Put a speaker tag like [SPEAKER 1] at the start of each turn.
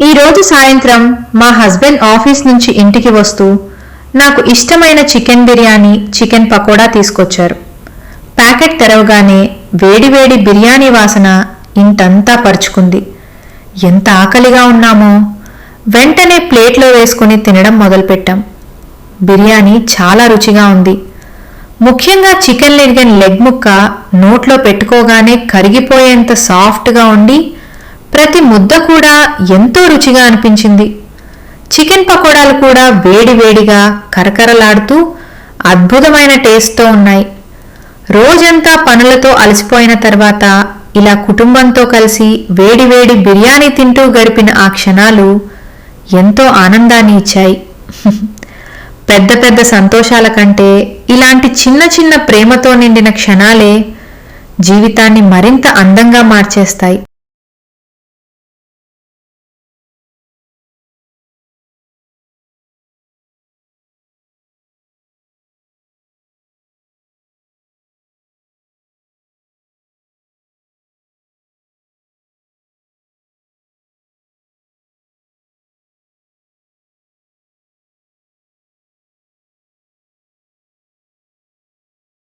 [SPEAKER 1] ఈరోజు సాయంత్రం మా హస్బెండ్ ఆఫీస్ నుంచి ఇంటికి వస్తూ నాకు ఇష్టమైన చికెన్ బిర్యానీ, చికెన్ పకోడా తీసుకొచ్చారు. ప్యాకెట్ తెరవగానే వేడివేడి బిర్యానీ వాసన ఇంటంతా పరుచుకుంది. ఎంత ఆకలిగా ఉన్నామో. వెంటనే ప్లేట్లో వేసుకుని తినడం మొదలుపెట్టాం. బిర్యానీ చాలా రుచిగా ఉంది. ముఖ్యంగా చికెన్ లెగ్ ముక్క నోట్లో పెట్టుకోగానే కరిగిపోయేంత సాఫ్ట్గా ఉండి ప్రతి ముద్ద కూడా ఎంతో రుచిగా అనిపించింది. చికెన్ పకోడాలు కూడా వేడివేడిగా కరకరలాడుతూ అద్భుతమైన టేస్ట్తో ఉన్నాయి. రోజంతా పనులతో అలసిపోయిన తర్వాత ఇలా కుటుంబంతో కలిసి వేడివేడి బిర్యానీ తింటూ గడిపిన ఆ క్షణాలు ఎంతో ఆనందాన్ని ఇచ్చాయి. పెద్ద పెద్ద సంతోషాల కంటే ఇలాంటి చిన్న చిన్న ప్రేమతో నిండిన క్షణాలే జీవితాన్ని మరింత అందంగా మార్చేస్తాయి.